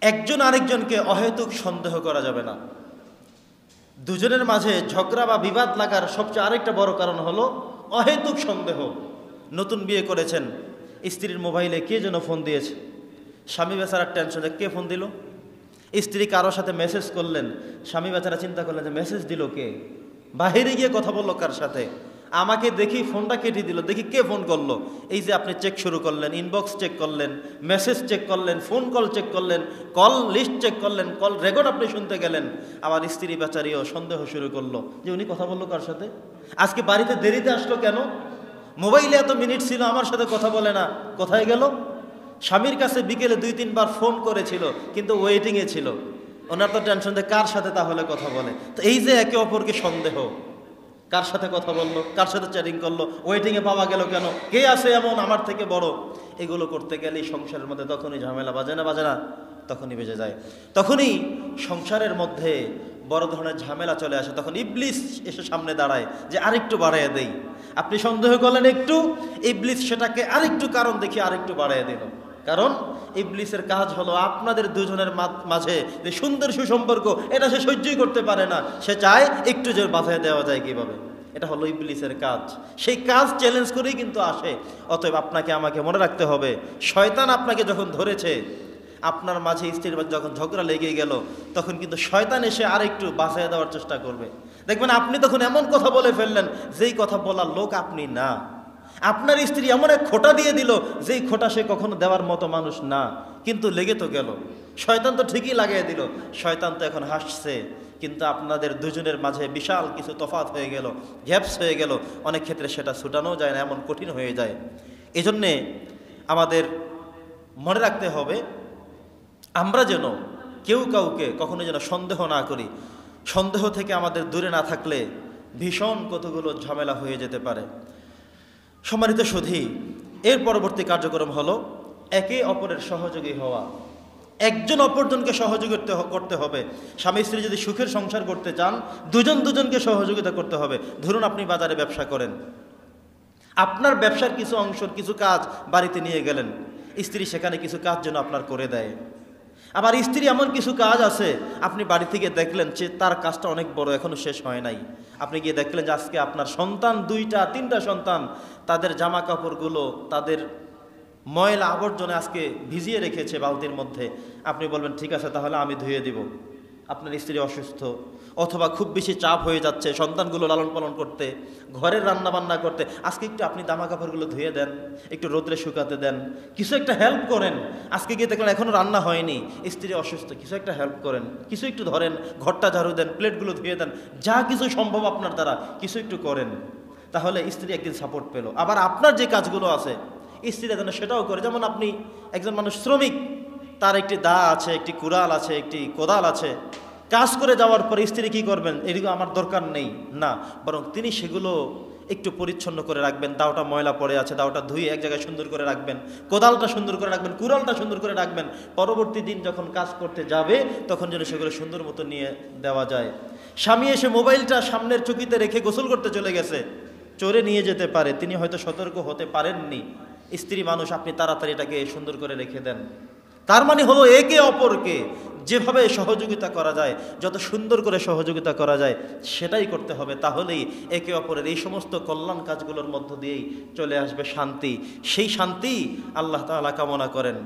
একজন আরেকজনকে অহেতুক সন্দেহ করা যাবে না। দুজনের মাঝে ঝগড়া বা বিবাদ লাগার সবচেয়ে আরেকটা বড় কারণ হলো অহেতুক সন্দেহ। নতুন বিয়ে করেছেন, স্ত্রীর মোবাইলে কে যেন ফোন দিয়েছে, স্বামী বেচারার টেনশনে কে ফোন দিল। স্ত্রী কারোর সাথে মেসেজ করলেন, স্বামী বেচারা চিন্তা করলেন যে মেসেজ দিল কে, বাহিরে গিয়ে কথা বললো কার সাথে, আমাকে দেখি ফোনটা কেটে দিল, দেখি কে ফোন করলো। এই যে আপনি চেক শুরু করলেন, ইনবক্স চেক করলেন, মেসেজ চেক করলেন, ফোন কল চেক করলেন, কল লিস্ট চেক করলেন, কল রেকর্ড আপনি শুনতে গেলেন। আবার স্ত্রী বেচারিও সন্দেহ শুরু করলো যে উনি কথা বললো কার সাথে, আজকে বাড়িতে দেরিতে আসলো কেন, মোবাইলে এত মিনিট ছিল আমার সাথে কথা বলে না, কোথায় গেল। স্বামীর কাছে বিকেলে 2-3 বার ফোন করেছিল কিন্তু ওয়েটিংয়ে ছিল, ওনার তো টেনশন যে কার সাথে তাহলে কথা বলে। তো এই যে একে অপরকে সন্দেহ, কার সাথে কথা বললো, কার সাথে চ্যাটিং করলো, ওয়েটিংয়ে পাওয়া গেল কেন, কে আছে এমন আমার থেকে বড়, এগুলো করতে গেলেই সংসারের মধ্যে তখনই ঝামেলা বাজে না, তখনই বেজে যায়। তখনই সংসারের মধ্যে বড় ধরনের ঝামেলা চলে আসে। তখন ইবলিস এসে সামনে দাঁড়ায় যে আরেকটু বাড়াইয়া দেই। আপনি সন্দেহ করলেন একটু, ইবলিস সেটাকে আরেকটু কারণ দেখিয়ে আরেকটু বাড়াইয়া দিল। কারণ ইবলিসের কাজ হলো আপনাদের দুজনের মাঝে যে সুন্দর সুসম্পর্ক, এটা সে সহ্যই করতে পারে না, সে চায় একটু যে বাধায় দেওয়া যায় কিভাবে। এটা হলো ইবলিসের কাজ, সেই কাজ চ্যালেঞ্জ করেই কিন্তু আসে। অতএব আপনাকে আমাকে মনে রাখতে হবে, শয়তান আপনাকে যখন ধরেছে, আপনার মাঝে স্ত্রীর মাঝে যখন ঝগড়া লেগে গেল, তখন কিন্তু শয়তান এসে আরেকটু বাঁচাইয়া দেওয়ার চেষ্টা করবে। দেখবেন আপনি তখন এমন কথা বলে ফেললেন যেই কথা বলার লোক আপনি না। আপনার স্ত্রী এমন এক খোঁটা দিয়ে দিল যেই খোঁটা সে কখনো দেওয়ার মতো মানুষ না, কিন্তু লেগে তো গেল। শয়তান তো ঠিকই লাগিয়ে দিল, শয়তান তো এখন হাসছে, কিন্তু আপনাদের দুজনের মাঝে বিশাল কিছু তফাৎ হয়ে গেল, গ্যাপস হয়ে গেল। অনেক ক্ষেত্রে সেটা ছুটানো যায় না, এমন কঠিন হয়ে যায়। এজন্যে আমাদের মনে রাখতে হবে, আমরা যেন কেউ কাউকে কখনো যেন সন্দেহ না করি। সন্দেহ থেকে আমাদের দূরে না থাকলে ভীষণ কতগুলো ঝামেলা হয়ে যেতে পারে। সম্মানিত সুধী, এর পরবর্তী কার্যক্রম হলো একে অপরের সহযোগী হওয়া। একজন অপরজনকে সহযোগিতা করতে হবে। স্বামী স্ত্রী যদি সুখের সংসার করতে চান, দুজনকে সহযোগিতা করতে হবে। ধরুন আপনি বাজারে ব্যবসা করেন, আপনার ব্যবসার কিছু অংশের কিছু কাজ বাড়িতে নিয়ে গেলেন, স্ত্রী সেখানে কিছু কাজ যেন আপনার করে দেয়। আবার স্ত্রী এমন কিছু কাজ আছে, আপনি বাড়ি থেকে দেখলেন যে তার কাজটা অনেক বড়, এখনো শেষ হয় নাই। আপনি গিয়ে দেখলেন যে আজকে আপনার সন্তান 2-3টা সন্তান, তাদের জামা কাপড়গুলো, তাদের ময়লা আবর্জনা আজকে ভিজিয়ে রেখেছে বালতির মধ্যে। আপনি বলবেন ঠিক আছে তাহলে আমি ধুয়ে দিব। আপনার স্ত্রী অসুস্থ, অথবা খুব বেশি চাপ হয়ে যাচ্ছে সন্তানগুলো লালন পালন করতে, ঘরের রান্না বান্না করতে, আজকে একটু আপনি জামা কাপড়গুলো ধুয়ে দেন, একটু রোদ্রে শুকাতে দেন, কিছু একটা হেল্প করেন। আজকে গিয়ে দেখলেন এখনও রান্না হয়নি, স্ত্রী অসুস্থ, কিছু একটা হেল্প করেন, কিছু একটু ধরেন, ঘরটা ঝাড়ু দেন, প্লেটগুলো ধুয়ে দেন, যা কিছু সম্ভব আপনার দ্বারা কিছু একটু করেন। তাহলে স্ত্রী একদিন সাপোর্ট পেল। আবার আপনার যে কাজগুলো আছে স্ত্রীরা যেন সেটাও করে। যেমন আপনি একজন মানুষ শ্রমিক, তার একটি দা আছে, একটি কুড়াল আছে, একটি কোদাল আছে, কাজ করে যাওয়ার পরে স্ত্রী কী করবেন, এদিকে আমার দরকার নেই না, বরং তিনি সেগুলো একটু পরিচ্ছন্ন করে রাখবেন। দাওটা ময়লা পড়ে আছে, দাওটা ধুয়ে এক জায়গায় সুন্দর করে রাখবেন, কোদালটা সুন্দর করে রাখবেন, কুড়ালটা সুন্দর করে রাখবেন। পরবর্তী দিন যখন কাজ করতে যাবে তখন যেন সেগুলো সুন্দর মতো নিয়ে দেওয়া যায়। স্বামী এসে মোবাইলটা সামনের চকিতে রেখে গোসল করতে চলে গেছে, চোরে নিয়ে যেতে পারে, তিনি হয়তো সতর্ক হতে পারেননি। স্ত্রী মানুষ, আপনি তাড়াতাড়ি এটাকে সুন্দর করে রেখে দেন। তার মানে হলো একে অপরকে যেভাবে সহযোগিতা করা যায়, যত সুন্দর করে সহযোগিতা করা যায় সেটাই করতে হবে। তাহলেই একে অপরের এই সমস্ত কল্যাণ কাজগুলোর মধ্য দিয়েই চলে আসবে শান্তি। সেই শান্তি আল্লাহ তাআলা কামনা করেন।